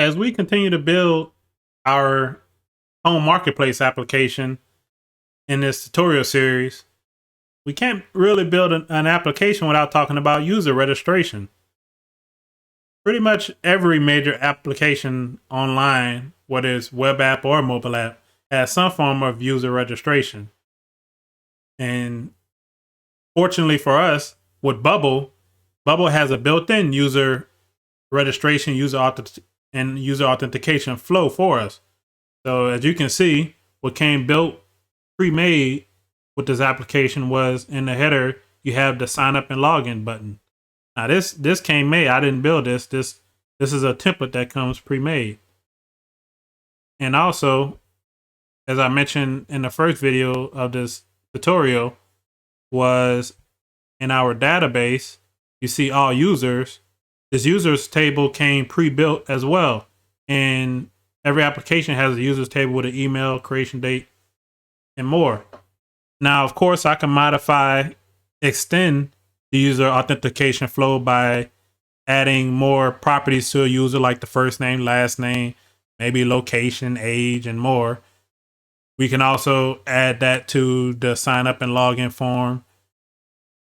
as we continue to build our home marketplace application in this tutorial series, we can't really build an application without talking about user registration. Pretty much every major application online, whether it's web app or mobile app, has some form of user registration. And fortunately for us, with Bubble has a built-in user registration, and user authentication flow for us. So as you can see, what came built pre-made with this application was in the header, you have the sign up and login button. Now this came made. I didn't build this. This is a template that comes pre-made. And also, as I mentioned in the first video of this tutorial, was in our database, you see all users. This users table came pre-built as well. And every application has a users table with an email, creation date, and more. Now, of course, I can extend the user authentication flow by adding more properties to a user, like the first name, last name, maybe location, age, and more. We can also add that to the sign up and login form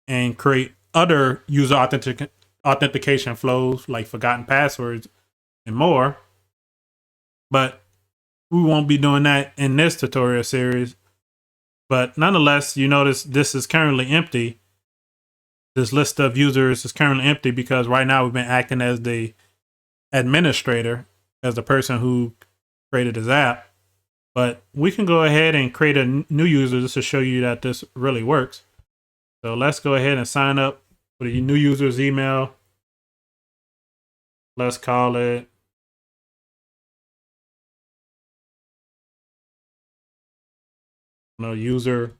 and create other user authentication flows like forgotten passwords and more. But we won't be doing that in this tutorial series. But nonetheless, you notice this is currently empty. This list of users is currently empty because right now we've been acting as the administrator, as the person who created this app. But we can go ahead and create a new user just to show you that this really works. So let's go ahead and sign up with a new user's email. Let's call it user1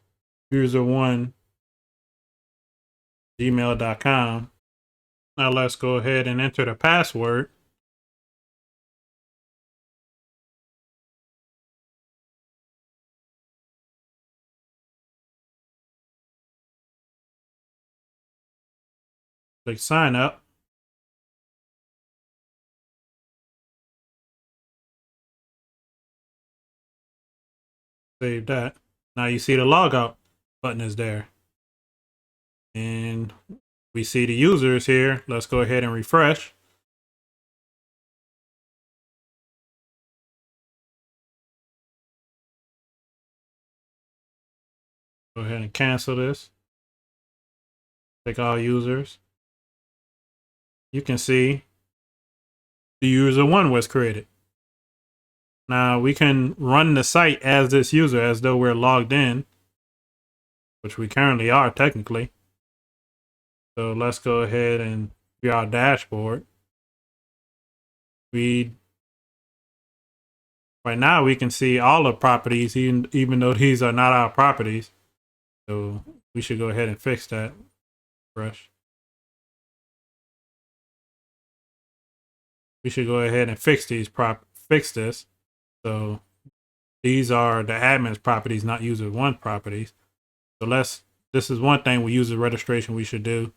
gmail.com. Now let's go ahead and enter the password. Click sign up. Save that. Now you see the logout button is there. And we see the users here. Let's go ahead and refresh. Go ahead and cancel this. Take all users. You can see the user 1 was created. Now we can run the site as this user as though we're logged in, which we currently are technically. So let's go ahead and view our dashboard. Right now we can see all the properties, even though these are not our properties. So we should go ahead and fix that. Fresh. We should go ahead and fix this. So these are the admin's properties, not user 1 properties. So this is one thing with user registration we should do.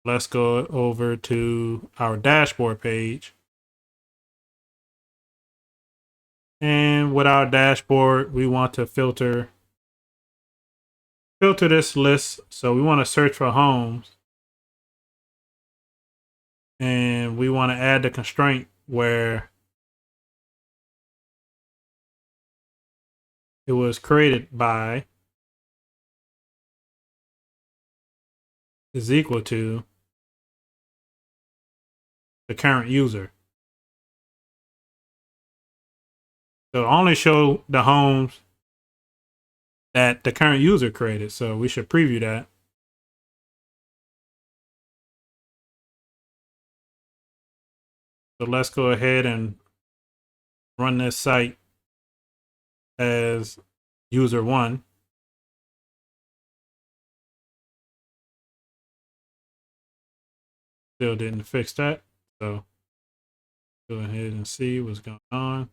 Let's go over to our dashboard page. And with our dashboard, we want to filter this list. So we want to search for homes. And we want to add the constraint where it was created by is equal to the current user. So only show the homes that the current user created. So we should preview that. So let's go ahead and run this site as user 1. Still didn't fix that. So go ahead and see what's going on.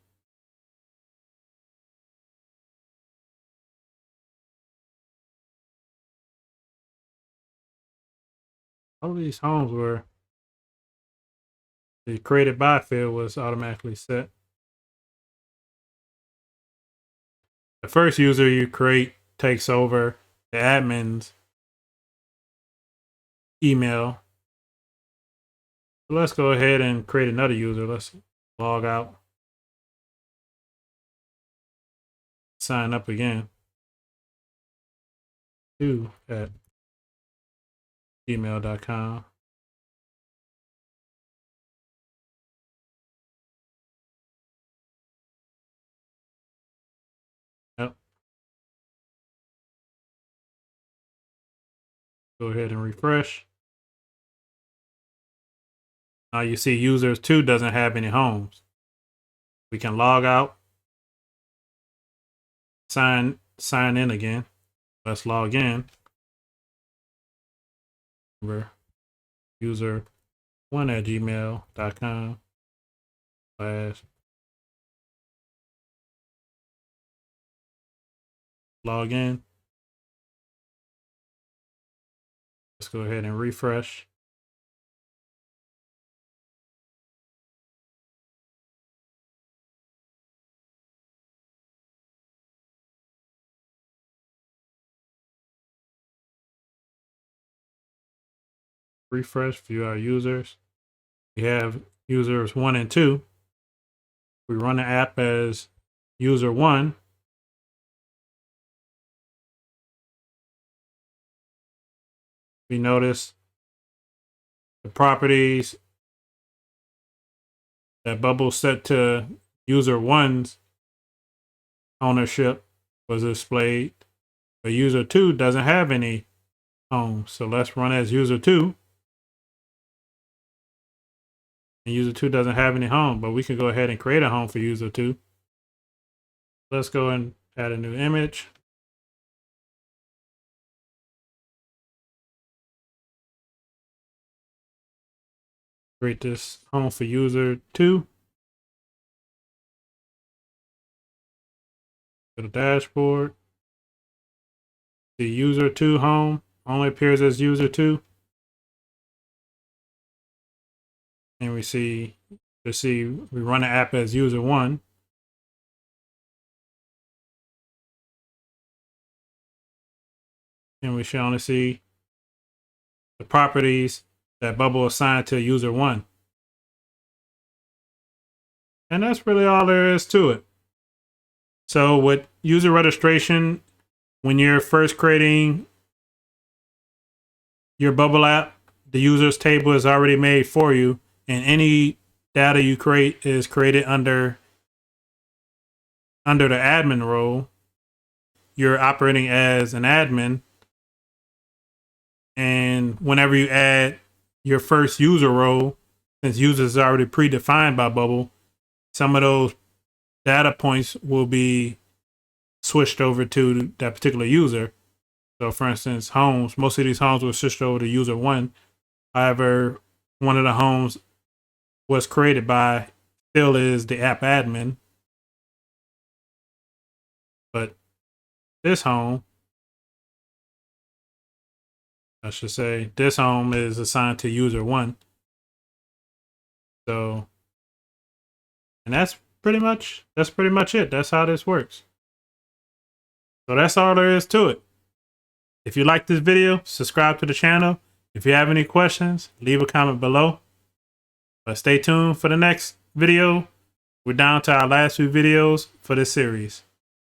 All of these homes were The created by field was automatically set. The first user you create takes over the admin's email. So let's go ahead and create another user. Let's log out. Sign up again. at gmail.com. Yep. Go ahead and refresh. Now you see users 2 doesn't have any homes. We can log out, sign in again. Let's log in. Remember, user 1 at gmail.com / log in. Let's go ahead and refresh. Refresh, view our users. We have users 1 and 2. We run the app as user 1. We notice the properties that bubble set to user 1's ownership was displayed, but user 2 doesn't have any homes. So let's run as user 2. And user 2 doesn't have any home, but we can go ahead and create a home for user 2. Let's go and add a new image. Create this home for user 2. Go to dashboard. The user 2 home only appears as user 2. And we run the app as user 1. And we should only see the properties that bubble assigned to user 1. And that's really all there is to it. So with user registration, when you're first creating your bubble app, the users table is already made for you, and any data you create is created under the admin role. You're operating as an admin, and whenever you add your first user role, since users is already predefined by Bubble, some of those data points will be switched over to that particular user. So for instance, homes, most of these homes were switched over to user 1. However, one of the homes was created by still is the app admin. But this home, I should say, this home is assigned to user 1. So, and that's pretty much it. That's how this works. So that's all there is to it. If you like this video, subscribe to the channel. If you have any questions, leave a comment below. But stay tuned for the next video. We're down to our last few videos for this series.